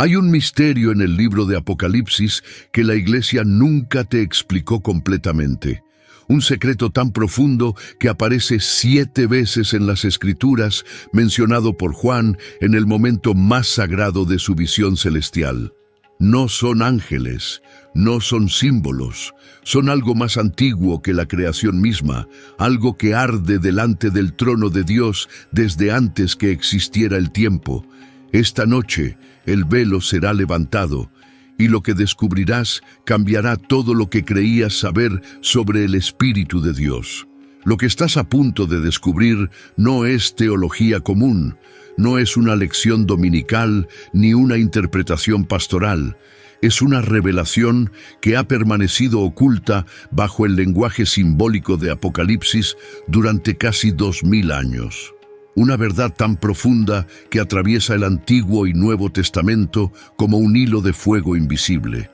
Hay un misterio en el libro de Apocalipsis que la Iglesia nunca te explicó completamente. Un secreto tan profundo que aparece 7 veces en las Escrituras, mencionado por Juan en el momento más sagrado de su visión celestial. No son ángeles, no son símbolos, son algo más antiguo que la creación misma, algo que arde delante del trono de Dios desde antes que existiera el tiempo. Esta noche el velo será levantado, y lo que descubrirás cambiará todo lo que creías saber sobre el Espíritu de Dios. Lo que estás a punto de descubrir no es teología común, no es una lección dominical ni una interpretación pastoral. Es una revelación que ha permanecido oculta bajo el lenguaje simbólico de Apocalipsis durante casi 2000 años. Una verdad tan profunda que atraviesa el Antiguo y Nuevo Testamento como un hilo de fuego invisible.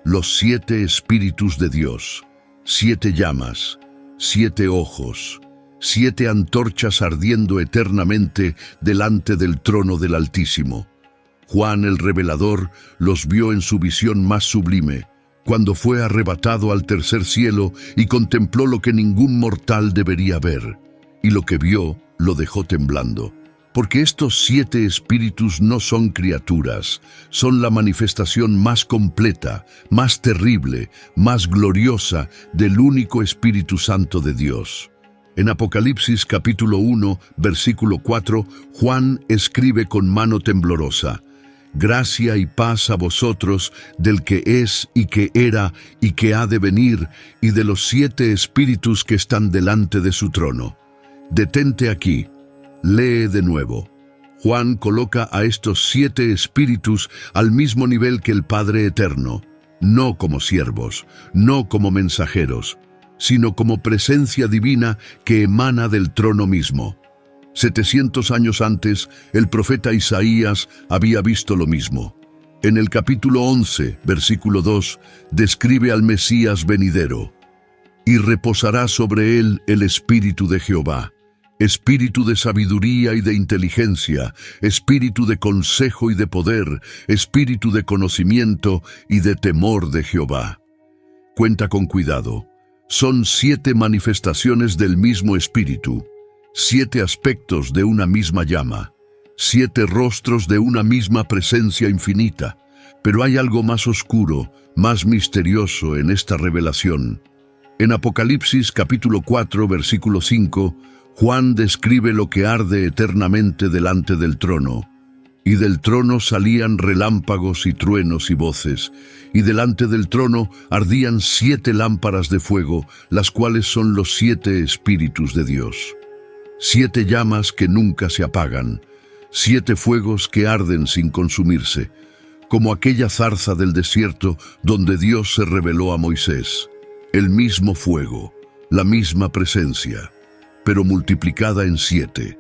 Los 7 Espíritus de Dios, 7 llamas, 7 ojos, 7 antorchas ardiendo eternamente delante del trono del Altísimo. Juan el Revelador los vio en su visión más sublime, cuando fue arrebatado al tercer cielo y contempló lo que ningún mortal debería ver. Y lo que vio lo dejó temblando, porque estos 7 espíritus no son criaturas, son la manifestación más completa, más terrible, más gloriosa del único Espíritu Santo de Dios. En Apocalipsis capítulo 1, versículo 4, Juan escribe con mano temblorosa: «Gracia y paz a vosotros del que es y que era y que ha de venir, y de los 7 espíritus que están delante de su trono». Detente aquí, lee de nuevo. Juan coloca a estos 7 espíritus al mismo nivel que el Padre Eterno, no como siervos, no como mensajeros, sino como presencia divina que emana del trono mismo. 700 años antes, el profeta Isaías había visto lo mismo. En el capítulo 11, versículo 2, describe al Mesías venidero: «Y reposará sobre él el Espíritu de Jehová, Espíritu de sabiduría y de inteligencia, Espíritu de consejo y de poder, Espíritu de conocimiento y de temor de Jehová». Cuenta con cuidado. Son 7 manifestaciones del mismo Espíritu, 7 aspectos de una misma llama, 7 rostros de una misma presencia infinita. Pero hay algo más oscuro, más misterioso en esta revelación. En Apocalipsis capítulo 4, versículo 5, Juan describe lo que arde eternamente delante del trono. «Y del trono salían relámpagos y truenos y voces, y delante del trono ardían 7 lámparas de fuego, las cuales son los 7 Espíritus de Dios». 7 llamas que nunca se apagan, 7 fuegos que arden sin consumirse, como aquella zarza del desierto donde Dios se reveló a Moisés. El mismo fuego, la misma presencia, pero multiplicada en 7.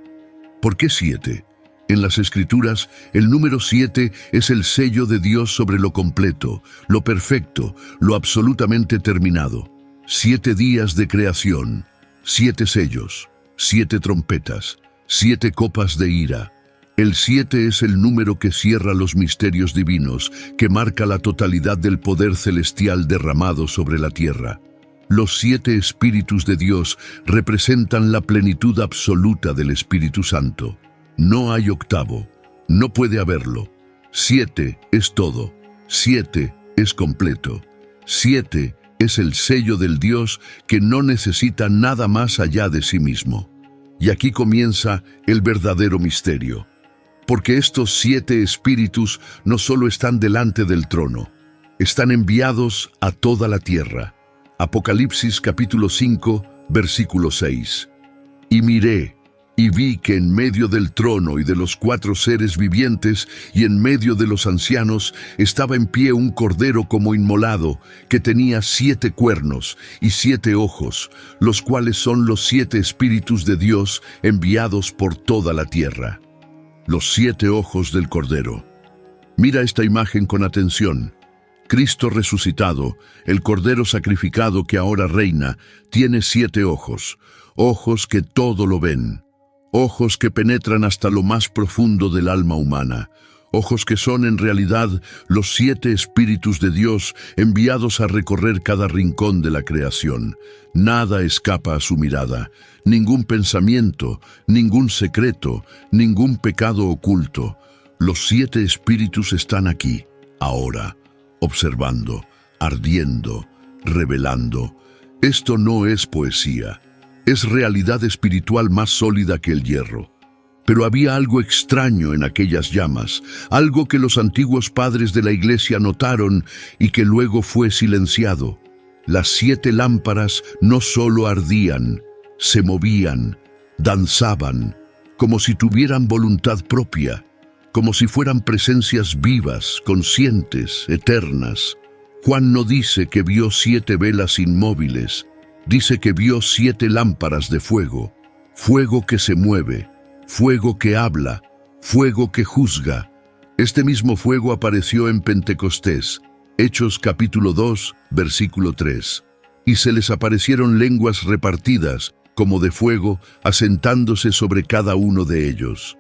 ¿Por qué 7? En las Escrituras, el número 7 es el sello de Dios sobre lo completo, lo perfecto, lo absolutamente terminado. 7 días de creación, 7 sellos, 7 trompetas, 7 copas de ira. El 7 es el número que cierra los misterios divinos, que marca la totalidad del poder celestial derramado sobre la tierra. Los 7 Espíritus de Dios representan la plenitud absoluta del Espíritu Santo. No hay octavo, no puede haberlo. 7 es todo, 7 es completo. 7 es el sello del Dios que no necesita nada más allá de sí mismo. Y aquí comienza el verdadero misterio. Porque estos 7 espíritus no solo están delante del trono, están enviados a toda la tierra. Apocalipsis capítulo 5, versículo 6. «Y miré, y vi que en medio del trono y de los 4 seres vivientes y en medio de los ancianos estaba en pie un cordero como inmolado, que tenía 7 cuernos y 7 ojos, los cuales son los 7 espíritus de Dios enviados por toda la tierra». Los 7 ojos del cordero. Mira esta imagen con atención. Cristo resucitado, el Cordero sacrificado que ahora reina, tiene 7 ojos, ojos que todo lo ven, ojos que penetran hasta lo más profundo del alma humana, ojos que son en realidad los 7 espíritus de Dios enviados a recorrer cada rincón de la creación. Nada escapa a su mirada, ningún pensamiento, ningún secreto, ningún pecado oculto. Los 7 espíritus están aquí, ahora, observando, ardiendo, revelando. Esto no es poesía, es realidad espiritual más sólida que el hierro. Pero había algo extraño en aquellas llamas, algo que los antiguos padres de la iglesia notaron y que luego fue silenciado. Las 7 lámparas no solo ardían, se movían, danzaban, como si tuvieran voluntad propia, como si fueran presencias vivas, conscientes, eternas. Juan no dice que vio 7 velas inmóviles, dice que vio 7 lámparas de fuego, fuego que se mueve, fuego que habla, fuego que juzga. Este mismo fuego apareció en Pentecostés, Hechos capítulo 2, versículo 3. Y se les aparecieron lenguas repartidas, como de fuego, asentándose sobre cada uno de ellos.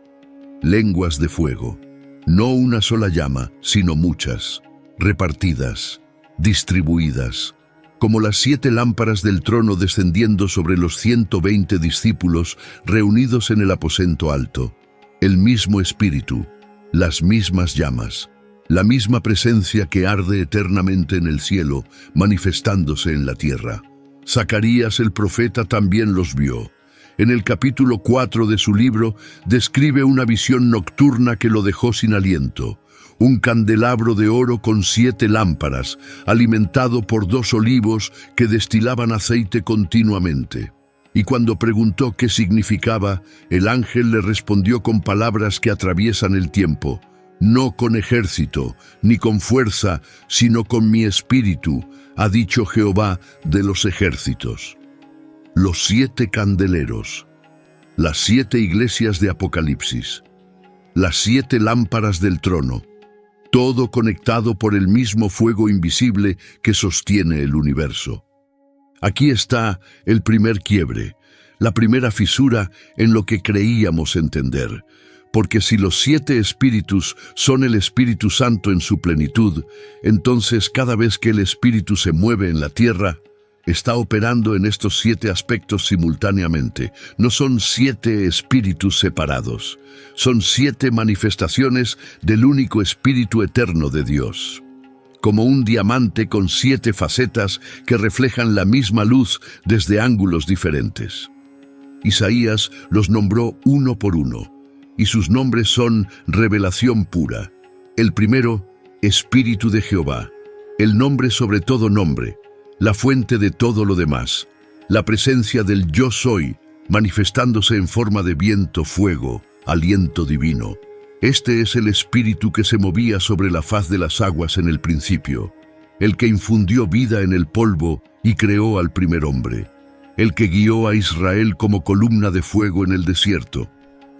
Lenguas de fuego, no una sola llama, sino muchas, repartidas, distribuidas, como las 7 lámparas del trono descendiendo sobre los 120 discípulos reunidos en el aposento alto. El mismo Espíritu, las mismas llamas, la misma presencia que arde eternamente en el cielo, manifestándose en la tierra. Zacarías el profeta también los vio. En el capítulo 4 de su libro describe una visión nocturna que lo dejó sin aliento. Un candelabro de oro con 7 lámparas, alimentado por 2 olivos que destilaban aceite continuamente. Y cuando preguntó qué significaba, el ángel le respondió con palabras que atraviesan el tiempo: no con ejército, ni con fuerza, sino con mi espíritu, ha dicho Jehová de los ejércitos. Los 7 candeleros, las 7 iglesias de Apocalipsis, las 7 lámparas del trono, todo conectado por el mismo fuego invisible que sostiene el universo. Aquí está el primer quiebre, la primera fisura en lo que creíamos entender, porque si los 7 espíritus son el Espíritu Santo en su plenitud, entonces cada vez que el Espíritu se mueve en la tierra, está operando en estos 7 aspectos simultáneamente. No son 7 espíritus separados, son 7 manifestaciones del único Espíritu eterno de Dios. Como un diamante con 7 facetas que reflejan la misma luz desde ángulos diferentes. Isaías los nombró uno por uno, y sus nombres son revelación pura. El primero, Espíritu de Jehová, el nombre sobre todo nombre, la fuente de todo lo demás, la presencia del Yo Soy, manifestándose en forma de viento, fuego, aliento divino. Este es el Espíritu que se movía sobre la faz de las aguas en el principio, el que infundió vida en el polvo y creó al primer hombre, el que guió a Israel como columna de fuego en el desierto.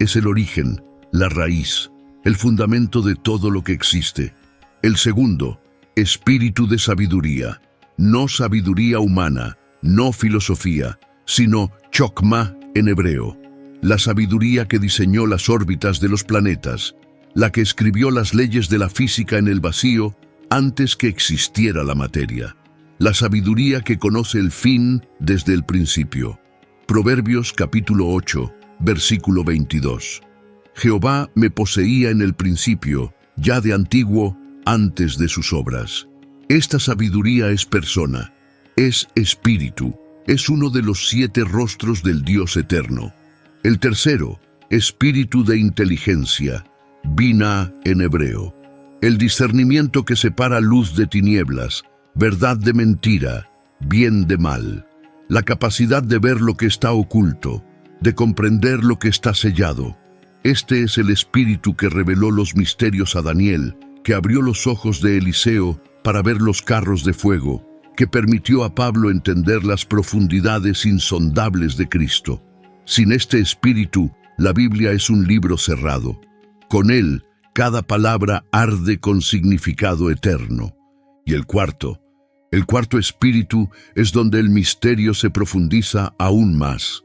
Es el origen, la raíz, el fundamento de todo lo que existe. El segundo, Espíritu de sabiduría, no sabiduría humana, no filosofía, sino chokmah en hebreo, la sabiduría que diseñó las órbitas de los planetas, la que escribió las leyes de la física en el vacío antes que existiera la materia, la sabiduría que conoce el fin desde el principio. Proverbios capítulo 8, versículo 22. Jehová me poseía en el principio, ya de antiguo, antes de sus obras. Esta sabiduría es persona, es espíritu, es uno de los 7 rostros del Dios eterno. El tercero, espíritu de inteligencia, Binah en hebreo, el discernimiento que separa luz de tinieblas, verdad de mentira, bien de mal, la capacidad de ver lo que está oculto, de comprender lo que está sellado. Este es el espíritu que reveló los misterios a Daniel, que abrió los ojos de Eliseo para ver los carros de fuego, que permitió a Pablo entender las profundidades insondables de Cristo. Sin este espíritu, la Biblia es un libro cerrado. Con él, cada palabra arde con significado eterno. Y el cuarto espíritu es donde el misterio se profundiza aún más.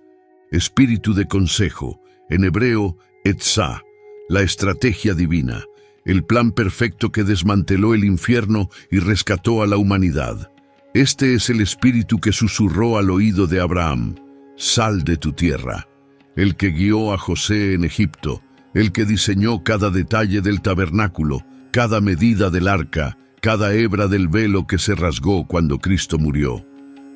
Espíritu de consejo, en hebreo, etzá, la estrategia divina, el plan perfecto que desmanteló el infierno y rescató a la humanidad. Este es el espíritu que susurró al oído de Abraham: sal de tu tierra. El que guió a José en Egipto, el que diseñó cada detalle del tabernáculo, cada medida del arca, cada hebra del velo que se rasgó cuando Cristo murió.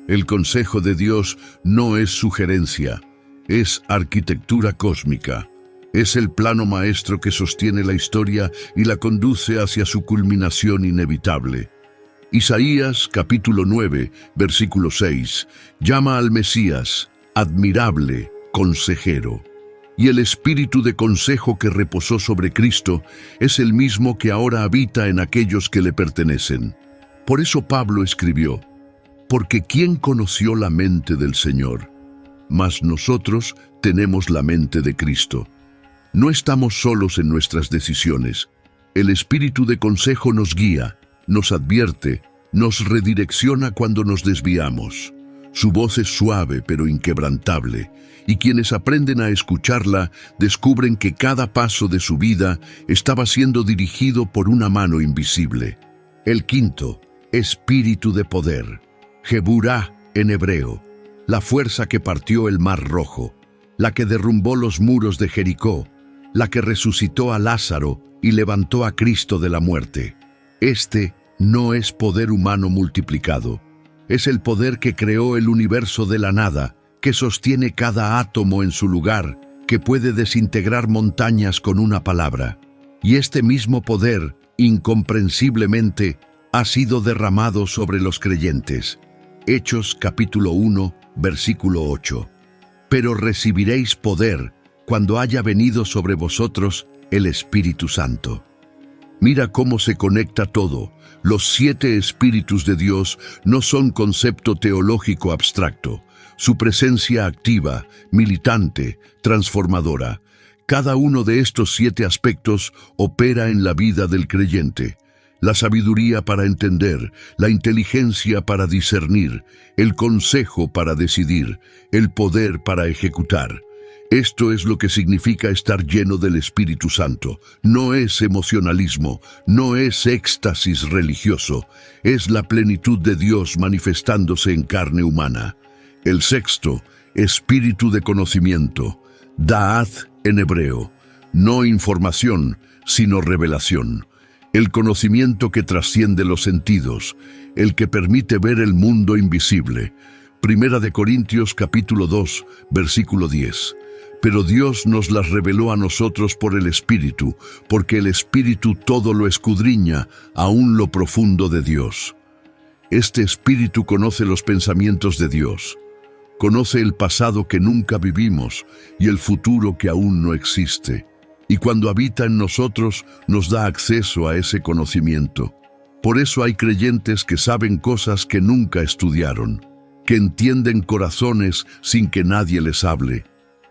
El consejo de Dios no es sugerencia, es arquitectura cósmica. Es el plano maestro que sostiene la historia y la conduce hacia su culminación inevitable. Isaías, capítulo 9, versículo 6, llama al Mesías admirable consejero. Y el espíritu de consejo que reposó sobre Cristo es el mismo que ahora habita en aquellos que le pertenecen. Por eso Pablo escribió: porque ¿quién conoció la mente del Señor? Mas nosotros tenemos la mente de Cristo. No estamos solos en nuestras decisiones. El espíritu de consejo nos guía, nos advierte, nos redirecciona cuando nos desviamos. Su voz es suave pero inquebrantable, y quienes aprenden a escucharla descubren que cada paso de su vida estaba siendo dirigido por una mano invisible. El quinto, espíritu de poder. Geburá en hebreo, la fuerza que partió el mar rojo, la que derrumbó los muros de Jericó, la que resucitó a Lázaro y levantó a Cristo de la muerte. Este no es poder humano multiplicado. Es el poder que creó el universo de la nada, que sostiene cada átomo en su lugar, que puede desintegrar montañas con una palabra. Y este mismo poder, incomprensiblemente, ha sido derramado sobre los creyentes. Hechos capítulo 1, versículo 8. Pero recibiréis poder cuando haya venido sobre vosotros el Espíritu Santo. Mira cómo se conecta todo. Los 7 espíritus de Dios no son concepto teológico abstracto. Su presencia activa, militante, transformadora. Cada uno de estos 7 aspectos opera en la vida del creyente. La sabiduría para entender, la inteligencia para discernir, el consejo para decidir, el poder para ejecutar. Esto es lo que significa estar lleno del Espíritu Santo. No es emocionalismo, no es éxtasis religioso, es la plenitud de Dios manifestándose en carne humana. El sexto, espíritu de conocimiento, da'at en hebreo, no información, sino revelación. El conocimiento que trasciende los sentidos, el que permite ver el mundo invisible. Primera de Corintios capítulo 2, versículo 10. Pero Dios nos las reveló a nosotros por el Espíritu, porque el Espíritu todo lo escudriña, aún lo profundo de Dios. Este Espíritu conoce los pensamientos de Dios, conoce el pasado que nunca vivimos y el futuro que aún no existe. Y cuando habita en nosotros, nos da acceso a ese conocimiento. Por eso hay creyentes que saben cosas que nunca estudiaron, que entienden corazones sin que nadie les hable,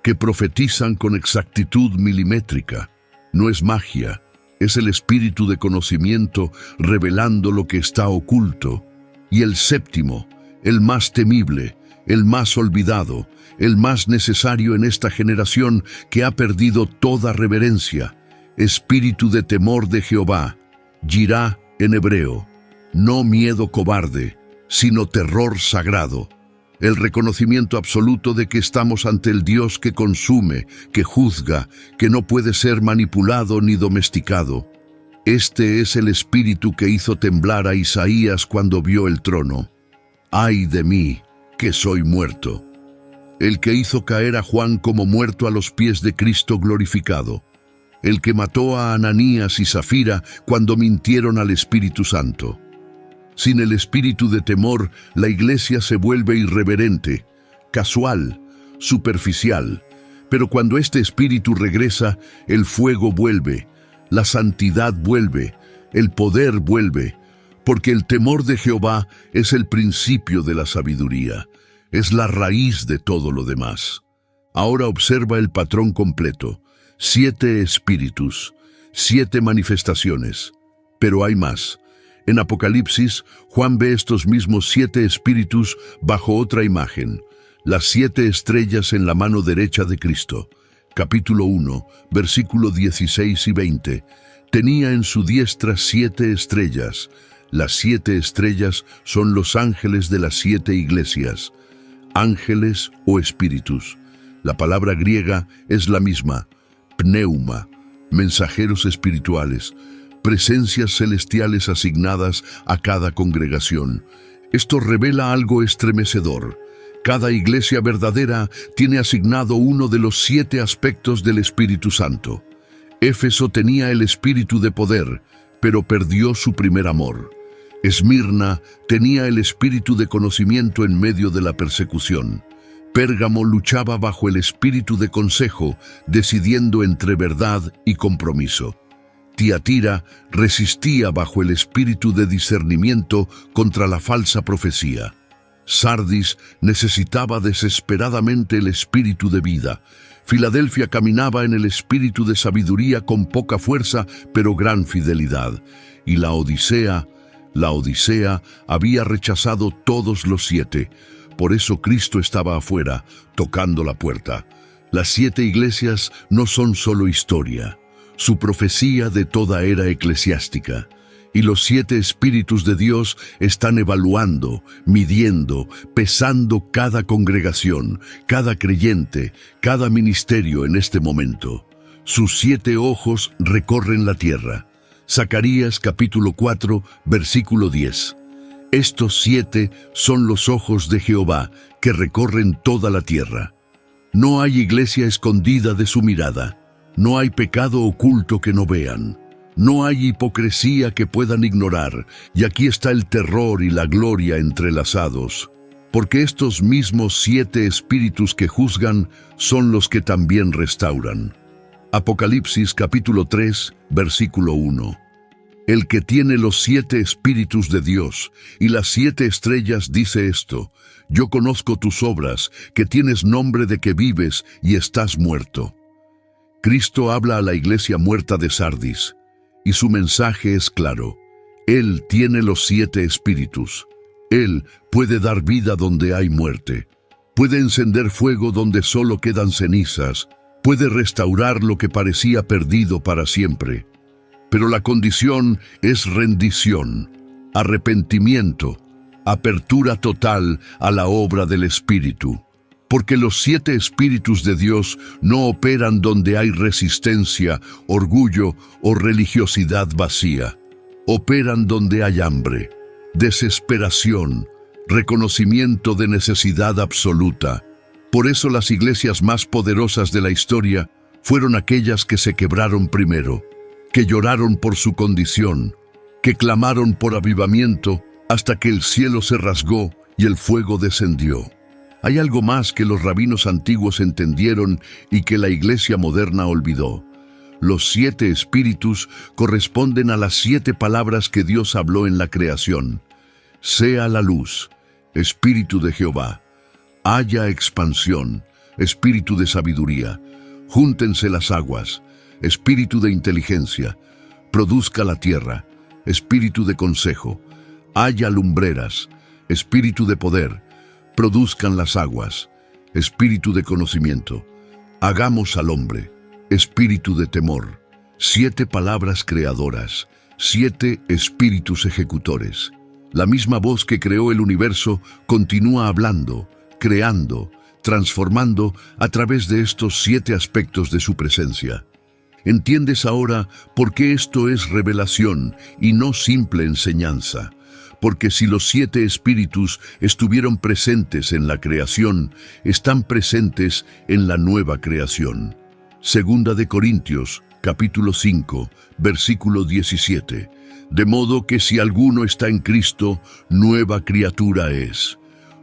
que profetizan con exactitud milimétrica. No es magia, es el espíritu de conocimiento revelando lo que está oculto. Y el séptimo, el más temible, el más olvidado, el más necesario en esta generación que ha perdido toda reverencia, espíritu de temor de Jehová, yirá en hebreo, no miedo cobarde, sino terror sagrado. El reconocimiento absoluto de que estamos ante el Dios que consume, que juzga, que no puede ser manipulado ni domesticado. Este es el espíritu que hizo temblar a Isaías cuando vio el trono. ¡Ay de mí, que soy muerto! El que hizo caer a Juan como muerto a los pies de Cristo glorificado. El que mató a Ananías y Zafira cuando mintieron al Espíritu Santo. Sin el espíritu de temor, la iglesia se vuelve irreverente, casual, superficial. Pero cuando este espíritu regresa, el fuego vuelve, la santidad vuelve, el poder vuelve, porque el temor de Jehová es el principio de la sabiduría, es la raíz de todo lo demás. Ahora observa el patrón completo: 7 espíritus, 7 manifestaciones, pero hay más. En Apocalipsis, Juan ve estos mismos 7 espíritus bajo otra imagen, las 7 estrellas en la mano derecha de Cristo. Capítulo 1, versículo 16 y 20. Tenía en su diestra 7 estrellas. Las 7 estrellas son los ángeles de las 7 iglesias. Ángeles o espíritus. La palabra griega es la misma, pneuma, mensajeros espirituales, presencias celestiales asignadas a cada congregación. Esto revela algo estremecedor. Cada iglesia verdadera tiene asignado uno de los 7 aspectos del Espíritu Santo. Éfeso tenía el espíritu de poder, pero perdió su primer amor. Esmirna tenía el espíritu de conocimiento en medio de la persecución. Pérgamo luchaba bajo el espíritu de consejo, decidiendo entre verdad y compromiso. Tiatira resistía bajo el espíritu de discernimiento contra la falsa profecía. Sardis necesitaba desesperadamente el espíritu de vida. Filadelfia caminaba en el espíritu de sabiduría con poca fuerza, pero gran fidelidad. Y la Odisea había rechazado todos los 7. Por eso Cristo estaba afuera, tocando la puerta. Las 7 iglesias no son solo historia, su profecía de toda era eclesiástica. Y los 7 espíritus de Dios están evaluando, midiendo, pesando cada congregación, cada creyente, cada ministerio en este momento. Sus 7 ojos recorren la tierra. Zacarías capítulo 4, versículo 10. Estos 7 son los ojos de Jehová, que recorren toda la tierra. No hay iglesia escondida de su mirada. No hay pecado oculto que no vean. No hay hipocresía que puedan ignorar, y aquí está el terror y la gloria entrelazados. Porque estos mismos 7 espíritus que juzgan son los que también restauran. Apocalipsis capítulo 3, versículo 1. El que tiene los 7 espíritus de Dios y las 7 estrellas dice esto: yo conozco tus obras, que tienes nombre de que vives y estás muerto. Cristo habla a la iglesia muerta de Sardis, y su mensaje es claro. Él tiene los 7 espíritus. Él puede dar vida donde hay muerte. Puede encender fuego donde solo quedan cenizas. Puede restaurar lo que parecía perdido para siempre. Pero la condición es rendición, arrepentimiento, apertura total a la obra del Espíritu. Porque los 7 espíritus de Dios no operan donde hay resistencia, orgullo o religiosidad vacía. Operan donde hay hambre, desesperación, reconocimiento de necesidad absoluta. Por eso las iglesias más poderosas de la historia fueron aquellas que se quebraron primero, que lloraron por su condición, que clamaron por avivamiento hasta que el cielo se rasgó y el fuego descendió. Hay algo más que los rabinos antiguos entendieron y que la iglesia moderna olvidó. Los 7 espíritus corresponden a las 7 palabras que Dios habló en la creación. Sea la luz, espíritu de Jehová. Haya expansión, espíritu de sabiduría. Júntense las aguas, espíritu de inteligencia. Produzca la tierra, espíritu de consejo. Haya lumbreras, espíritu de poder. Produzcan las aguas, espíritu de conocimiento. Hagamos al hombre, espíritu de temor. 7 palabras creadoras, 7 espíritus ejecutores. La misma voz que creó el universo continúa hablando, creando, transformando a través de estos 7 aspectos de su presencia. ¿Entiendes ahora por qué esto es revelación y no simple enseñanza? Porque si los 7 espíritus estuvieron presentes en la creación, están presentes en la nueva creación. Segunda de Corintios, capítulo 5, versículo 17. De modo que si alguno está en Cristo, nueva criatura es,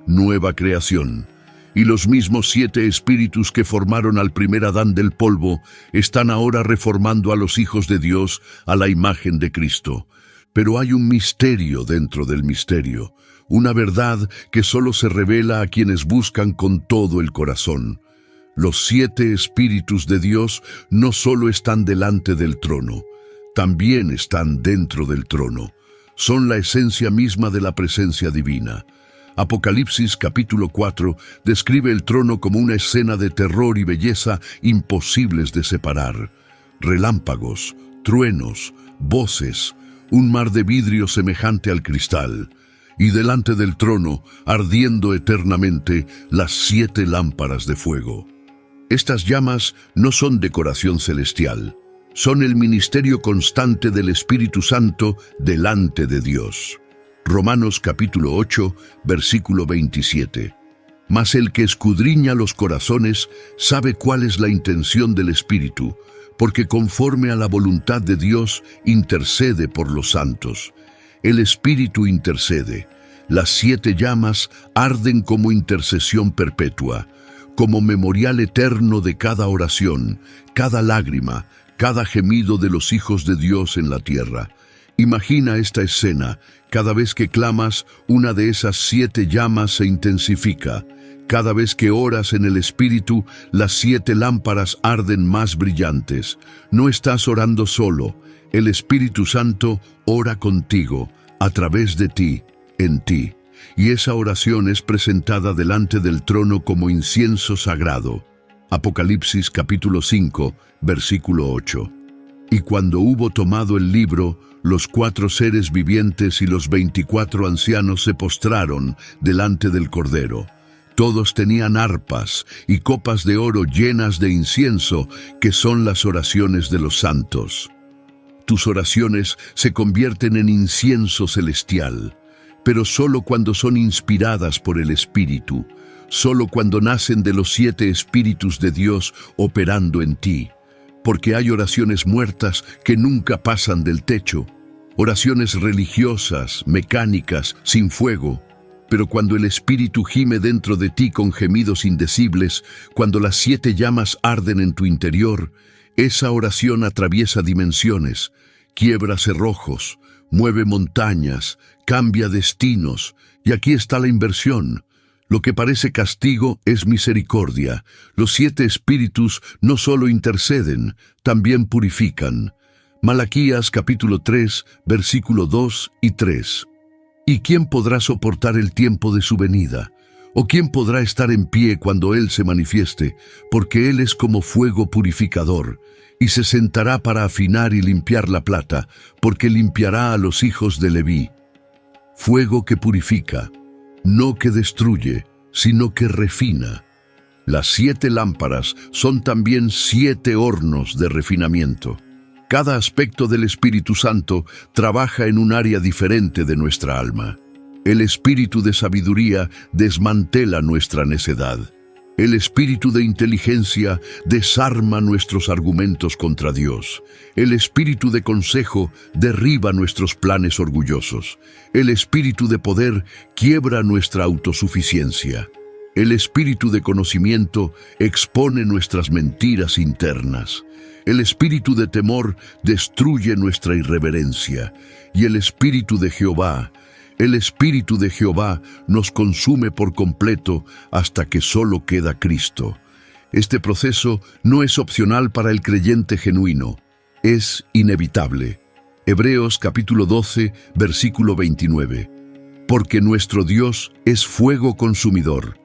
nueva creación. Y los mismos 7 espíritus que formaron al primer Adán del polvo, están ahora reformando a los hijos de Dios a la imagen de Cristo. Pero hay un misterio dentro del misterio, una verdad que solo se revela a quienes buscan con todo el corazón. Los 7 espíritus de Dios no solo están delante del trono, también están dentro del trono. Son la esencia misma de la presencia divina. Apocalipsis capítulo 4 describe el trono como una escena de terror y belleza imposibles de separar. Relámpagos, truenos, voces, un mar de vidrio semejante al cristal, y delante del trono, ardiendo eternamente, las 7 lámparas de fuego. Estas llamas no son decoración celestial, son el ministerio constante del Espíritu Santo delante de Dios. Romanos capítulo 8, versículo 27. Mas el que escudriña los corazones sabe cuál es la intención del Espíritu, porque conforme a la voluntad de Dios intercede por los santos. El Espíritu intercede. Las 7 llamas arden como intercesión perpetua, como memorial eterno de cada oración, cada lágrima, cada gemido de los hijos de Dios en la tierra. Imagina esta escena. Cada vez que clamas, una de esas 7 llamas se intensifica. Cada vez que oras en el Espíritu, las 7 lámparas arden más brillantes. No estás orando solo. El Espíritu Santo ora contigo, a través de ti, en ti. Y esa oración es presentada delante del trono como incienso sagrado. Apocalipsis capítulo 5, versículo 8. Y cuando hubo tomado el libro, los 4 seres vivientes y los 24 ancianos se postraron delante del Cordero. Todos tenían arpas y copas de oro llenas de incienso, que son las oraciones de los santos. Tus oraciones se convierten en incienso celestial, pero solo cuando son inspiradas por el Espíritu, solo cuando nacen de los 7 Espíritus de Dios operando en ti. Porque hay oraciones muertas que nunca pasan del techo, oraciones religiosas, mecánicas, sin fuego. Pero cuando el Espíritu gime dentro de ti con gemidos indecibles, cuando las 7 llamas arden en tu interior, esa oración atraviesa dimensiones, quiebra cerrojos, mueve montañas, cambia destinos, y aquí está la inversión. Lo que parece castigo es misericordia. Los 7 espíritus no solo interceden, también purifican. Malaquías capítulo 3, versículo 2 y 3. ¿Y quién podrá soportar el tiempo de su venida? ¿O quién podrá estar en pie cuando Él se manifieste? Porque Él es como fuego purificador, y se sentará para afinar y limpiar la plata, porque limpiará a los hijos de Leví. Fuego que purifica, no que destruye, sino que refina. Las 7 lámparas son también 7 hornos de refinamiento. Cada aspecto del Espíritu Santo trabaja en un área diferente de nuestra alma. El espíritu de sabiduría desmantela nuestra necedad. El espíritu de inteligencia desarma nuestros argumentos contra Dios. El espíritu de consejo derriba nuestros planes orgullosos. El espíritu de poder quiebra nuestra autosuficiencia. El espíritu de conocimiento expone nuestras mentiras internas. El espíritu de temor destruye nuestra irreverencia. Y el espíritu de Jehová, nos consume por completo hasta que solo queda Cristo. Este proceso no es opcional para el creyente genuino, es inevitable. Hebreos capítulo 12, versículo 29. Porque nuestro Dios es fuego consumidor,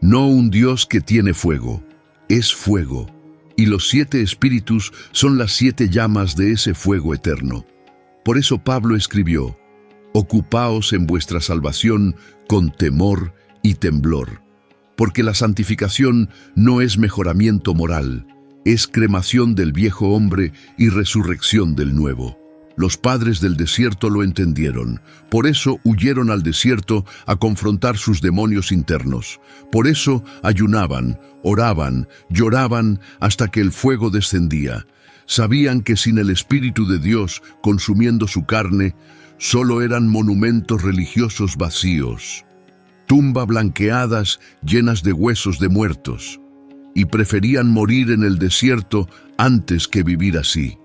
no un Dios que tiene fuego, es fuego. Y los 7 espíritus son las 7 llamas de ese fuego eterno. Por eso Pablo escribió: ocupaos en vuestra salvación con temor y temblor, porque la santificación no es mejoramiento moral, es cremación del viejo hombre y resurrección del nuevo. Los padres del desierto lo entendieron, por eso huyeron al desierto a confrontar sus demonios internos. Por eso ayunaban, oraban, lloraban hasta que el fuego descendía. Sabían que sin el Espíritu de Dios consumiendo su carne, solo eran monumentos religiosos vacíos, tumbas blanqueadas llenas de huesos de muertos, y preferían morir en el desierto antes que vivir así.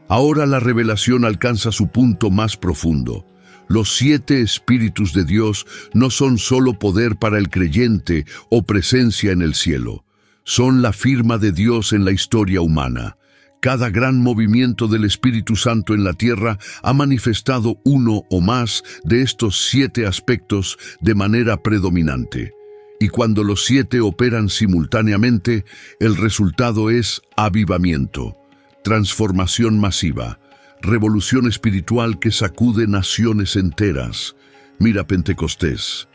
Ahora la revelación alcanza su punto más profundo. Los 7 espíritus de Dios no son solo poder para el creyente o presencia en el cielo, son la firma de Dios en la historia humana. Cada gran movimiento del Espíritu Santo en la tierra ha manifestado uno o más de estos 7 aspectos de manera predominante. Y cuando los 7 operan simultáneamente, el resultado es avivamiento, Transformación masiva. Revolución espiritual que sacude naciones enteras. Mira Pentecostés.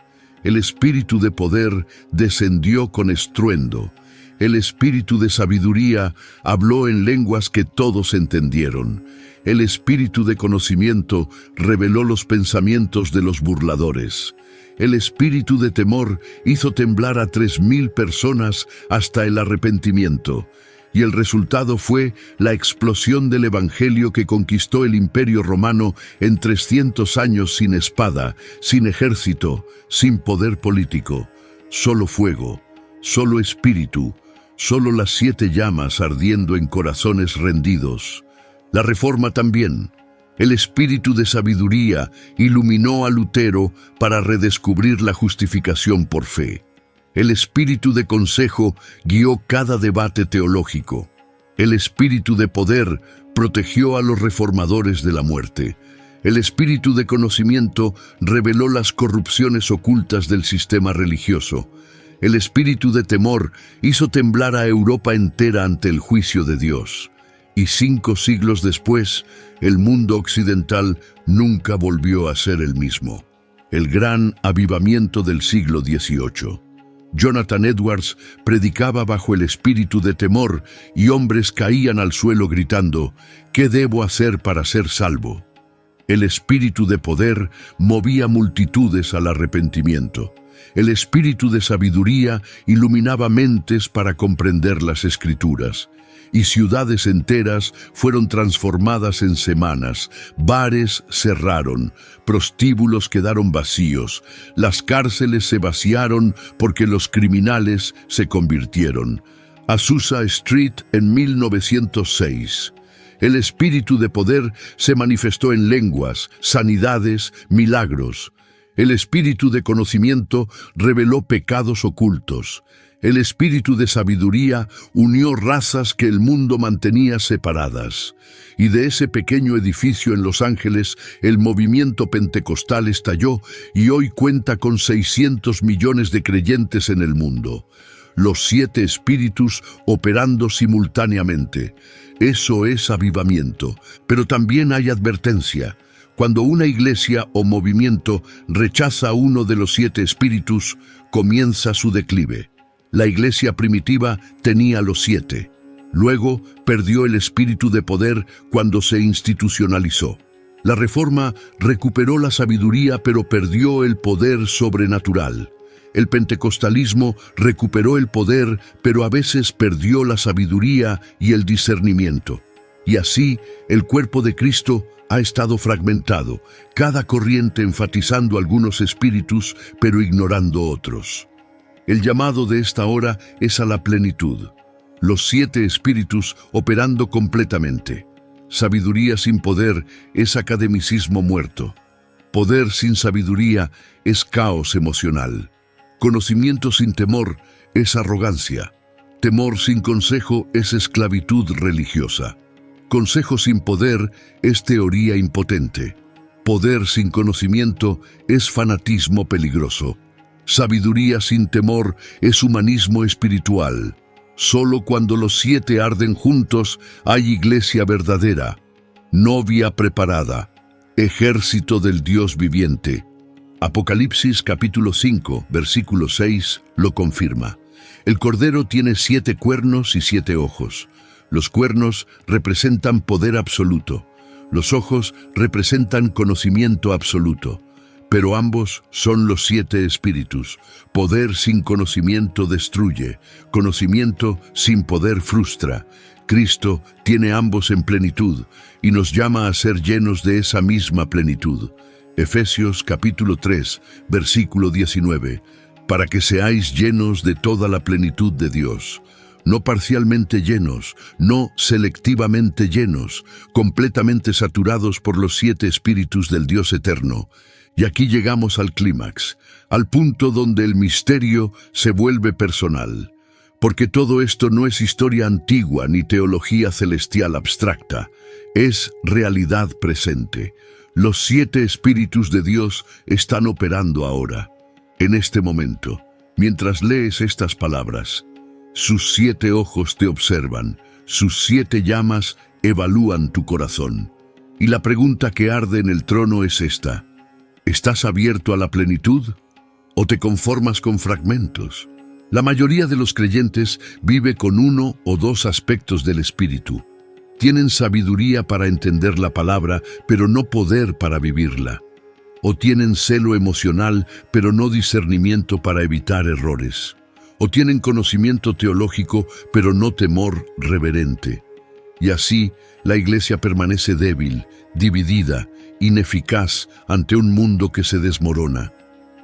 El espíritu de poder descendió con estruendo. El espíritu de sabiduría habló en lenguas que todos entendieron. El espíritu de conocimiento reveló los pensamientos de los burladores. El espíritu de temor hizo temblar a 3,000 personas hasta el arrepentimiento. Y el resultado fue la explosión del evangelio que conquistó el imperio romano en 300 años sin espada, sin ejército, sin poder político. Solo fuego, solo espíritu, solo las 7 llamas ardiendo en corazones rendidos. La Reforma también. El espíritu de sabiduría iluminó a Lutero para redescubrir la justificación por fe. El espíritu de consejo guió cada debate teológico. El espíritu de poder protegió a los reformadores de la muerte. El espíritu de conocimiento reveló las corrupciones ocultas del sistema religioso. El espíritu de temor hizo temblar a Europa entera ante el juicio de Dios. Y 5 siglos después, el mundo occidental nunca volvió a ser el mismo. El gran avivamiento del siglo XVIII. Jonathan Edwards predicaba bajo el espíritu de temor y hombres caían al suelo gritando, ¿qué debo hacer para ser salvo? El espíritu de poder movía multitudes al arrepentimiento. El espíritu de sabiduría iluminaba mentes para comprender las Escrituras. Y ciudades enteras fueron transformadas en semanas, bares cerraron, prostíbulos quedaron vacíos, las cárceles se vaciaron porque los criminales se convirtieron. Azusa Street en 1906. El espíritu de poder se manifestó en lenguas, sanidades, milagros. El espíritu de conocimiento reveló pecados ocultos. El espíritu de sabiduría unió razas que el mundo mantenía separadas. Y de ese pequeño edificio en Los Ángeles, el movimiento pentecostal estalló y hoy cuenta con 600 millones de creyentes en el mundo. Los 7 espíritus operando simultáneamente. Eso es avivamiento. Pero también hay advertencia. Cuando una iglesia o movimiento rechaza uno de los 7 espíritus, comienza su declive. La iglesia primitiva tenía los 7. Luego perdió el espíritu de poder cuando se institucionalizó. La Reforma recuperó la sabiduría pero perdió el poder sobrenatural. El pentecostalismo recuperó el poder pero a veces perdió la sabiduría y el discernimiento. Y así el cuerpo de Cristo ha estado fragmentado, cada corriente enfatizando algunos espíritus pero ignorando otros. El llamado de esta hora es a la plenitud. Los 7 espíritus operando completamente. Sabiduría sin poder es academicismo muerto. Poder sin sabiduría es caos emocional. Conocimiento sin temor es arrogancia. Temor sin consejo es esclavitud religiosa. Consejo sin poder es teoría impotente. Poder sin conocimiento es fanatismo peligroso. Sabiduría sin temor es humanismo espiritual. Solo cuando los 7 arden juntos hay iglesia verdadera, novia preparada, ejército del Dios viviente. Apocalipsis capítulo 5, versículo 6 lo confirma. El Cordero tiene 7 cuernos y 7 ojos. Los cuernos representan poder absoluto. Los ojos representan conocimiento absoluto. Pero ambos son los 7 espíritus. Poder sin conocimiento destruye. Conocimiento sin poder frustra. Cristo tiene ambos en plenitud y nos llama a ser llenos de esa misma plenitud. Efesios capítulo 3, versículo 19. Para que seáis llenos de toda la plenitud de Dios. No parcialmente llenos, no selectivamente llenos, completamente saturados por los 7 espíritus del Dios eterno. Y aquí llegamos al clímax, al punto donde el misterio se vuelve personal. Porque todo esto no es historia antigua ni teología celestial abstracta, es realidad presente. Los 7 espíritus de Dios están operando ahora, en este momento, mientras lees estas palabras. Sus 7 ojos te observan, sus 7 llamas evalúan tu corazón. Y la pregunta que arde en el trono es esta: ¿estás abierto a la plenitud o te conformas con fragmentos? La mayoría de los creyentes vive con uno o dos aspectos del Espíritu. Tienen sabiduría para entender la palabra, pero no poder para vivirla. O tienen celo emocional, pero no discernimiento para evitar errores. O tienen conocimiento teológico, pero no temor reverente. Y así, la iglesia permanece débil, dividida, ineficaz ante un mundo que se desmorona.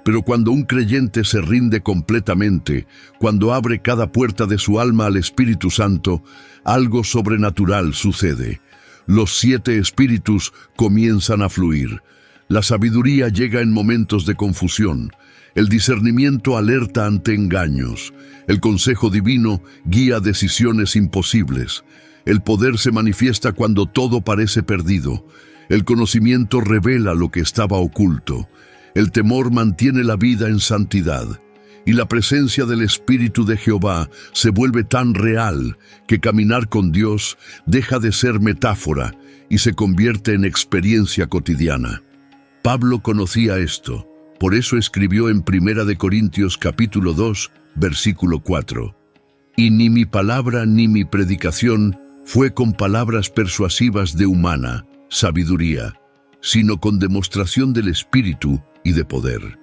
Pero cuando un creyente se rinde completamente, cuando abre cada puerta de su alma al Espíritu Santo, algo sobrenatural sucede. Los 7 espíritus comienzan a fluir. La sabiduría llega en momentos de confusión. El discernimiento alerta ante engaños. El consejo divino guía decisiones imposibles. El poder se manifiesta cuando todo parece perdido. El conocimiento revela lo que estaba oculto. El temor mantiene la vida en santidad. Y la presencia del Espíritu de Jehová se vuelve tan real que caminar con Dios deja de ser metáfora y se convierte en experiencia cotidiana. Pablo conocía esto. Por eso escribió en 1 de Corintios capítulo 2, versículo 4. Y ni mi palabra ni mi predicación fue con palabras persuasivas de humana sabiduría, sino con demostración del Espíritu y de poder.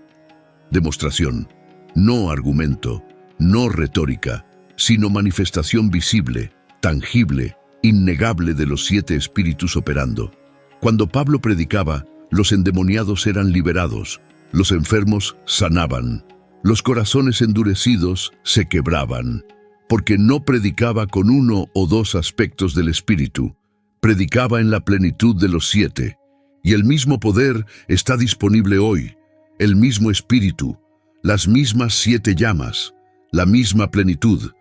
Demostración, no argumento, no retórica, sino manifestación visible, tangible, innegable de los 7 espíritus operando. Cuando Pablo predicaba, los endemoniados eran liberados, los enfermos sanaban, los corazones endurecidos se quebraban, porque no predicaba con uno o dos aspectos del Espíritu, predicaba en la plenitud de los 7, y el mismo poder está disponible hoy, el mismo Espíritu, las mismas 7 llamas, la misma plenitud,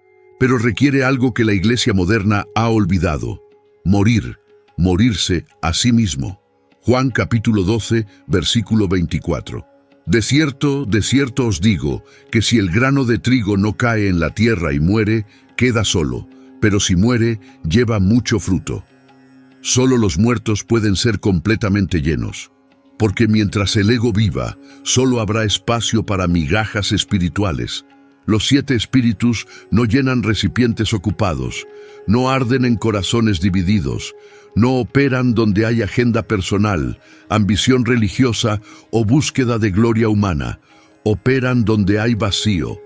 pero requiere algo que la iglesia moderna ha olvidado: morirse a sí mismo. Juan capítulo 12, versículo 24. De cierto os digo, que si el grano de trigo no cae en la tierra y muere, queda solo, pero si muere, lleva mucho fruto. Solo los muertos pueden ser completamente llenos, porque mientras el ego viva, solo habrá espacio para migajas espirituales. Los 7 espíritus no llenan recipientes ocupados, no arden en corazones divididos, no operan donde hay agenda personal, ambición religiosa o búsqueda de gloria humana. Operan donde hay vacío,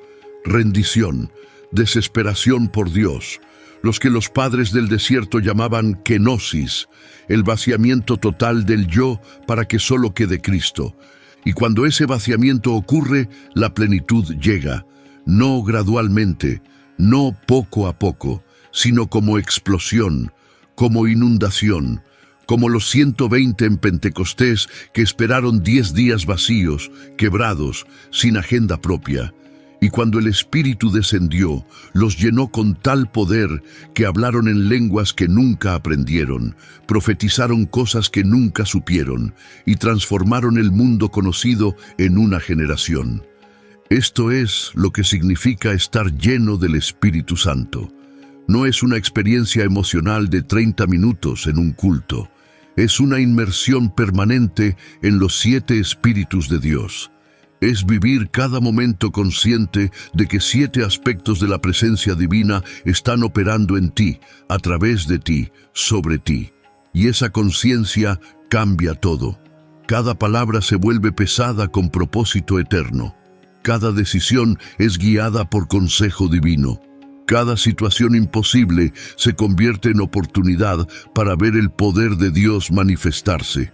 rendición, desesperación por Dios, los que los padres del desierto llamaban kenosis, el vaciamiento total del yo para que solo quede Cristo. Y cuando ese vaciamiento ocurre, la plenitud llega, no gradualmente, no poco a poco, sino como explosión, como inundación, como los 120 en Pentecostés que esperaron 10 días vacíos, quebrados, sin agenda propia. Y cuando el Espíritu descendió, los llenó con tal poder que hablaron en lenguas que nunca aprendieron, profetizaron cosas que nunca supieron y transformaron el mundo conocido en una generación. Esto es lo que significa estar lleno del Espíritu Santo. No es una experiencia emocional de 30 minutos en un culto. Es una inmersión permanente en los 7 espíritus de Dios. Es vivir cada momento consciente de que 7 aspectos de la presencia divina están operando en ti, a través de ti, sobre ti. Y esa conciencia cambia todo. Cada palabra se vuelve pesada con propósito eterno. Cada decisión es guiada por consejo divino. Cada situación imposible se convierte en oportunidad para ver el poder de Dios manifestarse.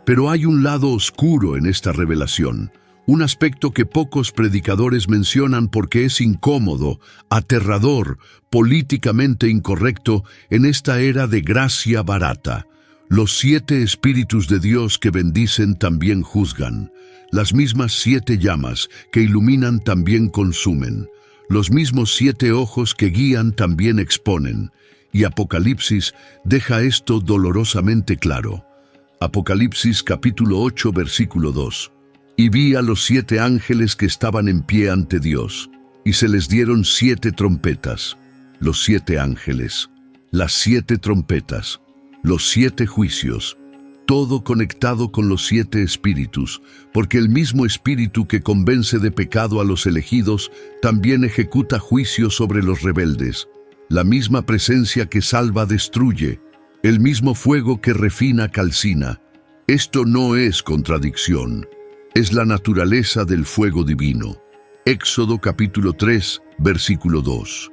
Pero hay un lado oscuro en esta revelación. Un aspecto que pocos predicadores mencionan porque es incómodo, aterrador, políticamente incorrecto en esta era de gracia barata. Los 7 espíritus de Dios que bendicen también juzgan. Las mismas 7 llamas que iluminan también consumen. Los mismos 7 ojos que guían también exponen. Y Apocalipsis deja esto dolorosamente claro. Apocalipsis capítulo 8, versículo 2. Y vi a los 7 ángeles que estaban en pie ante Dios, y se les dieron 7 trompetas. Los 7 ángeles, las 7 trompetas. Los 7 juicios. Todo conectado con los 7 espíritus, porque el mismo espíritu que convence de pecado a los elegidos, también ejecuta juicio sobre los rebeldes. La misma presencia que salva destruye, el mismo fuego que refina calcina. Esto no es contradicción, es la naturaleza del fuego divino. Éxodo capítulo 3, versículo 2.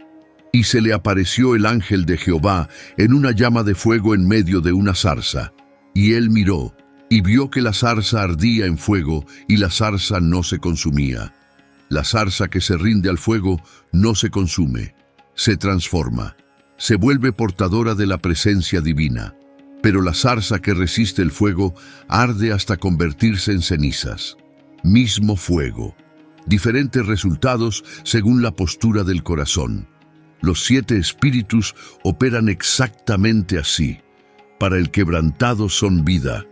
Y se le apareció el ángel de Jehová en una llama de fuego en medio de una zarza. Y él miró, y vio que la zarza ardía en fuego, y la zarza no se consumía. La zarza que se rinde al fuego no se consume, se transforma, se vuelve portadora de la presencia divina. Pero la zarza que resiste el fuego arde hasta convertirse en cenizas. Mismo fuego. Diferentes resultados según la postura del corazón. Los 7 espíritus operan exactamente así. Para el quebrantado son vida,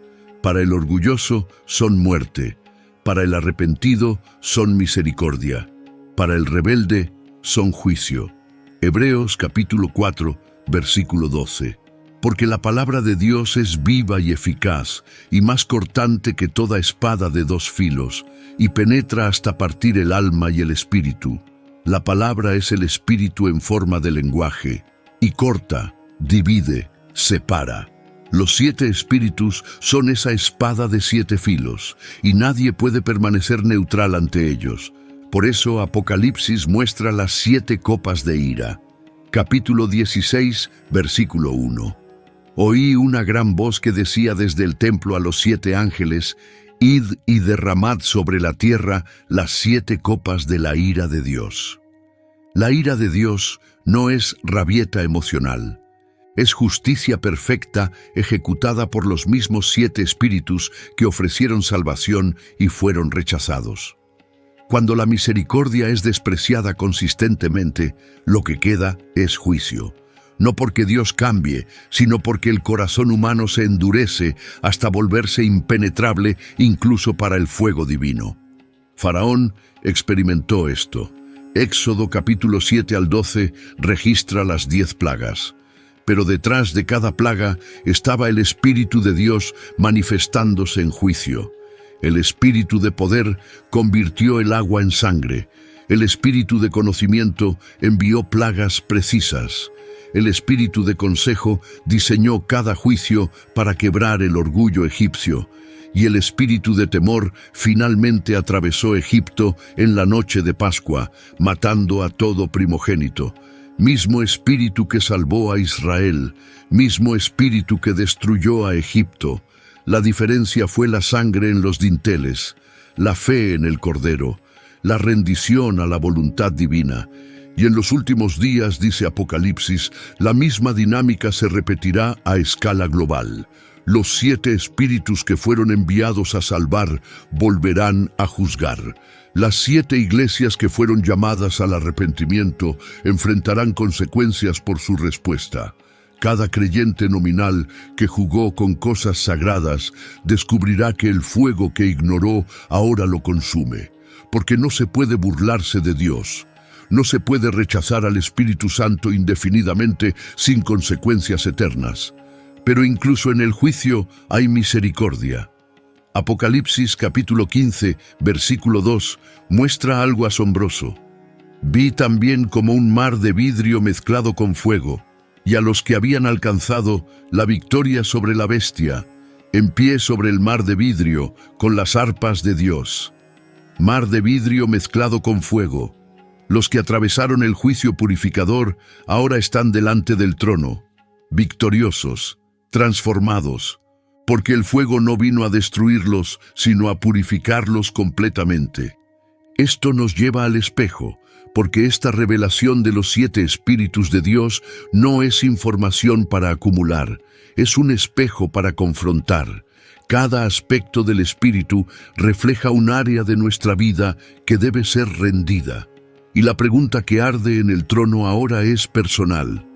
para el orgulloso son muerte, para el arrepentido son misericordia, para el rebelde son juicio. Hebreos capítulo 4, versículo 12. Porque la palabra de Dios es viva y eficaz, y más cortante que toda espada de 2 filos, y penetra hasta partir el alma y el espíritu. La palabra es el espíritu en forma de lenguaje, y corta, divide, separa. Los 7 espíritus son esa espada de 7 filos, y nadie puede permanecer neutral ante ellos. Por eso Apocalipsis muestra las 7 copas de ira. Capítulo 16, versículo 1. Oí una gran voz que decía desde el templo a los 7 ángeles: Id y derramad sobre la tierra las 7 copas de la ira de Dios. La ira de Dios no es rabieta emocional. Es justicia perfecta ejecutada por los mismos 7 espíritus que ofrecieron salvación y fueron rechazados. Cuando la misericordia es despreciada consistentemente, lo que queda es juicio. No porque Dios cambie, sino porque el corazón humano se endurece hasta volverse impenetrable incluso para el fuego divino. Faraón experimentó esto. Éxodo capítulo 7 al 12 registra las 10 plagas. Pero detrás de cada plaga estaba el Espíritu de Dios manifestándose en juicio. El Espíritu de poder convirtió el agua en sangre. El Espíritu de conocimiento envió plagas precisas. El Espíritu de consejo diseñó cada juicio para quebrar el orgullo egipcio. Y el Espíritu de temor finalmente atravesó Egipto en la noche de Pascua, matando a todo primogénito. Mismo Espíritu que salvó a Israel, mismo Espíritu que destruyó a Egipto. La diferencia fue la sangre en los dinteles, la fe en el Cordero, la rendición a la voluntad divina. Y en los últimos días, dice Apocalipsis, la misma dinámica se repetirá a escala global. Los 7 espíritus que fueron enviados a salvar volverán a juzgar. Las 7 iglesias que fueron llamadas al arrepentimiento enfrentarán consecuencias por su respuesta. Cada creyente nominal que jugó con cosas sagradas descubrirá que el fuego que ignoró ahora lo consume, porque no se puede burlarse de Dios. No se puede rechazar al Espíritu Santo indefinidamente sin consecuencias eternas. Pero incluso en el juicio hay misericordia. Apocalipsis capítulo 15, versículo 2, muestra algo asombroso. Vi también como un mar de vidrio mezclado con fuego, y a los que habían alcanzado la victoria sobre la bestia, en pie sobre el mar de vidrio, con las arpas de Dios. Mar de vidrio mezclado con fuego. Los que atravesaron el juicio purificador ahora están delante del trono, victoriosos, transformados, porque el fuego no vino a destruirlos, sino a purificarlos completamente. Esto nos lleva al espejo, porque esta revelación de los 7 espíritus de Dios no es información para acumular, es un espejo para confrontar. Cada aspecto del espíritu refleja un área de nuestra vida que debe ser rendida. Y la pregunta que arde en el trono ahora es personal.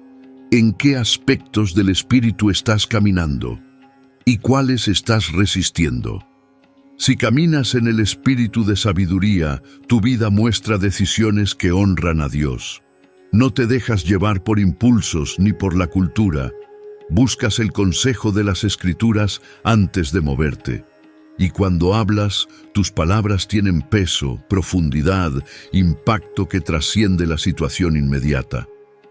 ¿En qué aspectos del espíritu estás caminando? ¿Y cuáles estás resistiendo? Si caminas en el espíritu de sabiduría, tu vida muestra decisiones que honran a Dios. No te dejas llevar por impulsos ni por la cultura. Buscas el consejo de las Escrituras antes de moverte. Y cuando hablas, tus palabras tienen peso, profundidad, impacto que trasciende la situación inmediata.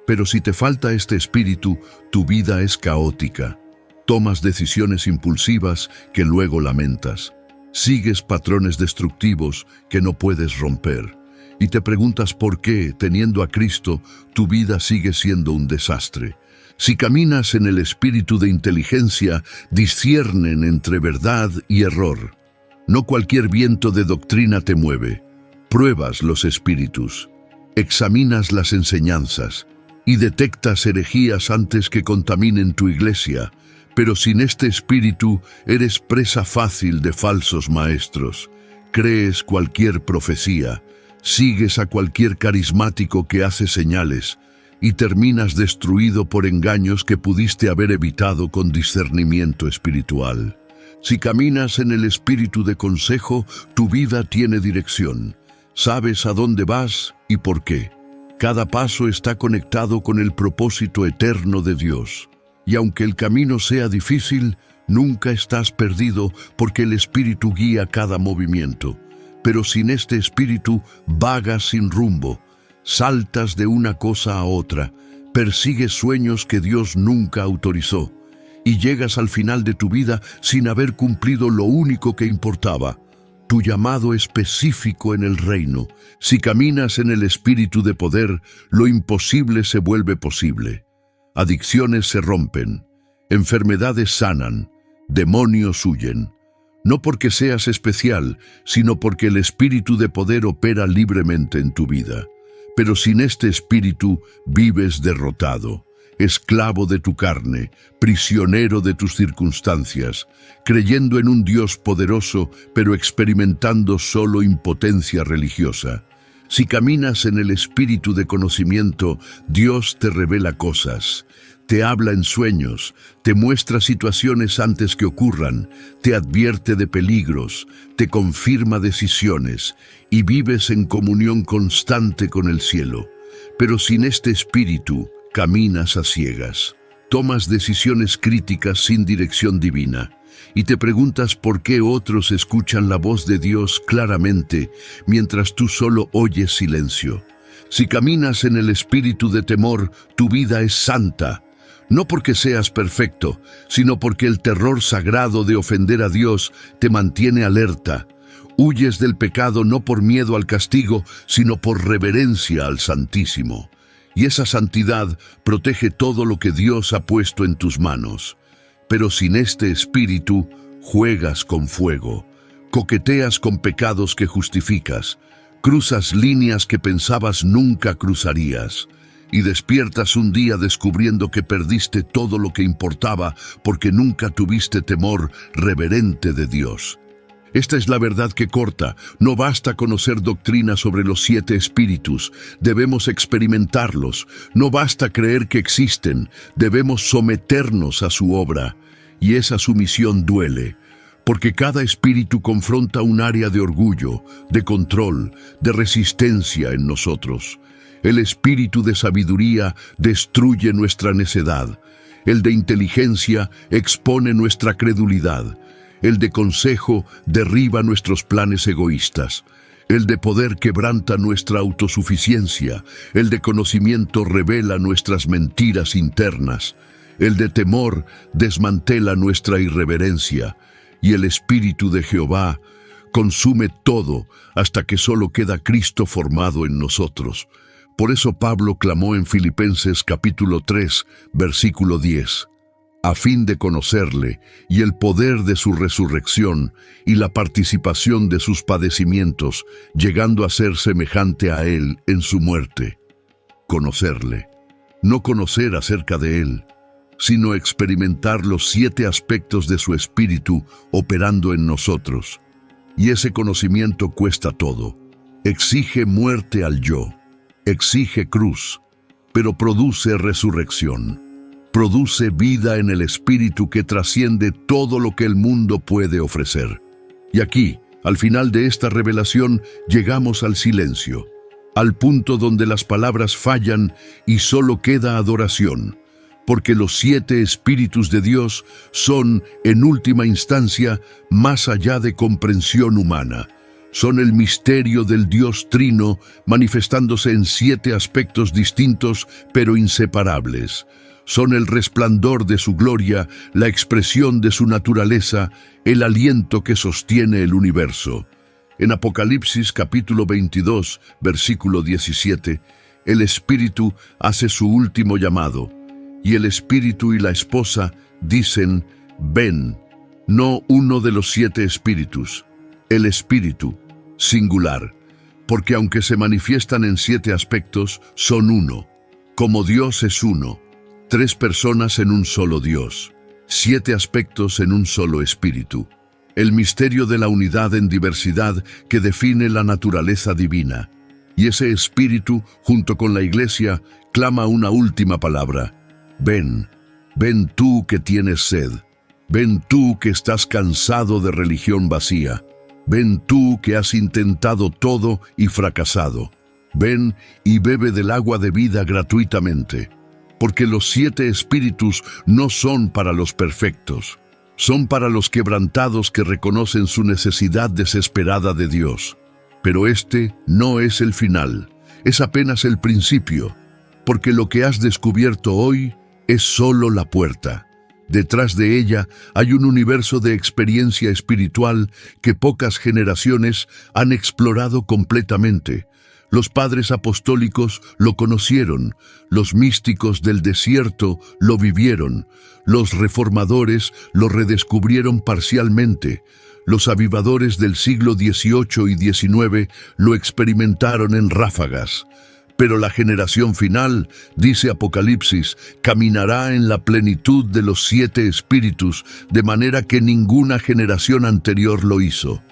Pero si te falta este espíritu, tu vida es caótica. Tomas decisiones impulsivas que luego lamentas. Sigues patrones destructivos que no puedes romper. Y te preguntas por qué, teniendo a Cristo, tu vida sigue siendo un desastre. Si caminas en el espíritu de inteligencia, disciernen entre verdad y error. No cualquier viento de doctrina te mueve. Pruebas los espíritus, examinas las enseñanzas y detectas herejías antes que contaminen tu iglesia. Pero sin este espíritu eres presa fácil de falsos maestros. Crees cualquier profecía, sigues a cualquier carismático que hace señales, y terminas destruido por engaños que pudiste haber evitado con discernimiento espiritual. Si caminas en el espíritu de consejo, tu vida tiene dirección. Sabes a dónde vas y por qué. Cada paso está conectado con el propósito eterno de Dios. Y aunque el camino sea difícil, nunca estás perdido porque el espíritu guía cada movimiento. Pero sin este espíritu, vagas sin rumbo. Saltas de una cosa a otra, persigues sueños que Dios nunca autorizó y llegas al final de tu vida sin haber cumplido lo único que importaba, tu llamado específico en el reino. Si caminas en el espíritu de poder, lo imposible se vuelve posible. Adicciones se rompen, enfermedades sanan, demonios huyen. No porque seas especial, sino porque el espíritu de poder opera libremente en tu vida. Pero sin este espíritu vives derrotado, esclavo de tu carne, prisionero de tus circunstancias, creyendo en un Dios poderoso, pero experimentando solo impotencia religiosa. Si caminas en el espíritu de conocimiento, Dios te revela cosas, te habla en sueños, te muestra situaciones antes que ocurran, te advierte de peligros, te confirma decisiones y vives en comunión constante con el cielo. Pero sin este espíritu, caminas a ciegas. Tomas decisiones críticas sin dirección divina y te preguntas por qué otros escuchan la voz de Dios claramente mientras tú solo oyes silencio. Si caminas en el espíritu de temor, tu vida es santa. No porque seas perfecto, sino porque el terror sagrado de ofender a Dios te mantiene alerta. Huyes del pecado no por miedo al castigo, sino por reverencia al Santísimo. Y esa santidad protege todo lo que Dios ha puesto en tus manos. Pero sin este espíritu, juegas con fuego, coqueteas con pecados que justificas, cruzas líneas que pensabas nunca cruzarías. Y despiertas un día descubriendo que perdiste todo lo que importaba porque nunca tuviste temor reverente de Dios. Esta es la verdad que corta. No basta conocer doctrina sobre los 7 espíritus, debemos experimentarlos. No basta creer que existen, debemos someternos a su obra. Y esa sumisión duele, porque cada espíritu confronta un área de orgullo, de control, de resistencia en nosotros. El espíritu de sabiduría destruye nuestra necedad. El de inteligencia expone nuestra credulidad. El de consejo derriba nuestros planes egoístas. El de poder quebranta nuestra autosuficiencia. El de conocimiento revela nuestras mentiras internas. El de temor desmantela nuestra irreverencia. Y el espíritu de Jehová consume todo hasta que solo queda Cristo formado en nosotros. Por eso Pablo clamó en Filipenses capítulo 3, versículo 10, a fin de conocerle y el poder de su resurrección y la participación de sus padecimientos, llegando a ser semejante a él en su muerte. Conocerle, no conocer acerca de él, sino experimentar los 7 aspectos de su espíritu operando en nosotros. Y ese conocimiento cuesta todo, exige muerte al yo. Exige cruz, pero produce resurrección. Produce vida en el espíritu que trasciende todo lo que el mundo puede ofrecer. Y aquí, al final de esta revelación, llegamos al silencio, al punto donde las palabras fallan y solo queda adoración, porque los 7 espíritus de Dios son, en última instancia, más allá de comprensión humana. Son el misterio del Dios Trino, manifestándose en 7 aspectos distintos pero inseparables. Son el resplandor de su gloria, la expresión de su naturaleza, el aliento que sostiene el universo. En Apocalipsis capítulo 22, versículo 17, el Espíritu hace su último llamado, y el Espíritu y la esposa dicen, ven, no uno de los 7 espíritus, el Espíritu, singular, porque aunque se manifiestan en 7 aspectos, son uno, como Dios es uno, 3 personas en un solo Dios, 7 aspectos en un solo Espíritu. El misterio de la unidad en diversidad que define la naturaleza divina. Y ese Espíritu, junto con la Iglesia, clama una última palabra. Ven, ven tú que tienes sed. Ven tú que estás cansado de religión vacía. Ven tú que has intentado todo y fracasado. Ven y bebe del agua de vida gratuitamente. Porque los 7 espíritus no son para los perfectos. Son para los quebrantados que reconocen su necesidad desesperada de Dios. Pero este no es el final, es apenas el principio, porque lo que has descubierto hoy es solo la puerta. Detrás de ella hay un universo de experiencia espiritual que pocas generaciones han explorado completamente. Los padres apostólicos lo conocieron, los místicos del desierto lo vivieron, los reformadores lo redescubrieron parcialmente, los avivadores del siglo XVIII y XIX lo experimentaron en ráfagas. Pero la generación final, dice Apocalipsis, caminará en la plenitud de los 7 espíritus, de manera que ninguna generación anterior lo hizo.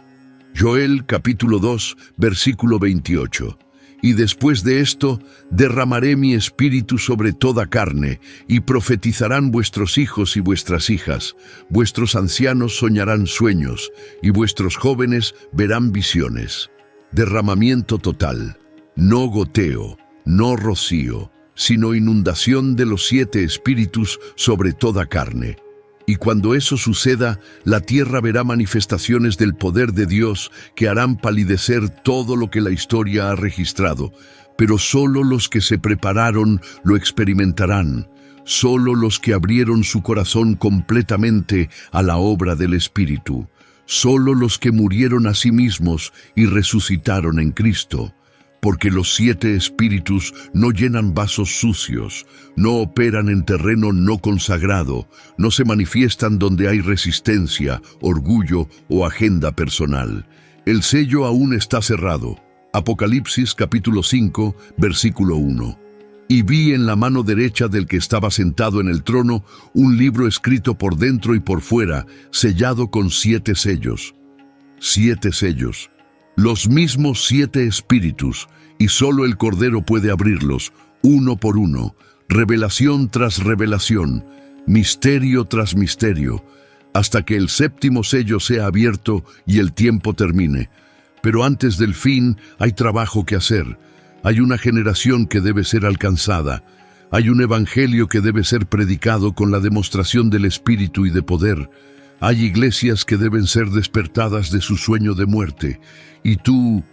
Joel capítulo 2, versículo 28. Y después de esto, derramaré mi espíritu sobre toda carne, y profetizarán vuestros hijos y vuestras hijas, vuestros ancianos soñarán sueños, y vuestros jóvenes verán visiones. Derramamiento total, no goteo, no rocío, sino inundación de los 7 espíritus sobre toda carne. Y cuando eso suceda, la tierra verá manifestaciones del poder de Dios que harán palidecer todo lo que la historia ha registrado. Pero solo los que se prepararon lo experimentarán. Solo los que abrieron su corazón completamente a la obra del Espíritu. Solo los que murieron a sí mismos y resucitaron en Cristo. Porque los 7 espíritus no llenan vasos sucios, no operan en terreno no consagrado, no se manifiestan donde hay resistencia, orgullo o agenda personal. El sello aún está cerrado. Apocalipsis capítulo 5, versículo 1. Y vi en la mano derecha del que estaba sentado en el trono un libro escrito por dentro y por fuera, sellado con 7 sellos. 7 sellos. Los mismos 7 espíritus, y solo el Cordero puede abrirlos, uno por uno, revelación tras revelación, misterio tras misterio, hasta que el 7º sello sea abierto y el tiempo termine. Pero antes del fin hay trabajo que hacer, hay una generación que debe ser alcanzada, hay un evangelio que debe ser predicado con la demostración del Espíritu y de poder. Hay iglesias que deben ser despertadas de su sueño de muerte, y tú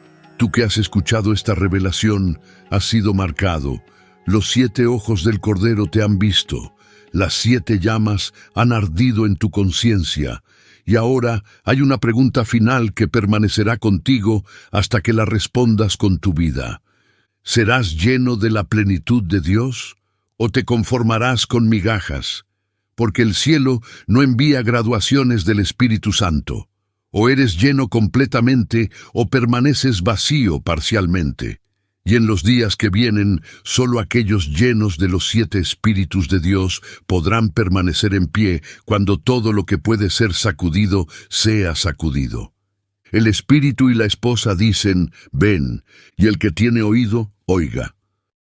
que has escuchado esta revelación, has sido marcado. Los 7 ojos del Cordero te han visto, las 7 llamas han ardido en tu conciencia, y ahora hay una pregunta final que permanecerá contigo hasta que la respondas con tu vida. ¿Serás lleno de la plenitud de Dios, o te conformarás con migajas? Porque el cielo no envía graduaciones del Espíritu Santo. O eres lleno completamente o permaneces vacío parcialmente. Y en los días que vienen, solo aquellos llenos de los 7 espíritus de Dios podrán permanecer en pie cuando todo lo que puede ser sacudido sea sacudido. El Espíritu y la esposa dicen, ven, y el que tiene oído, oiga.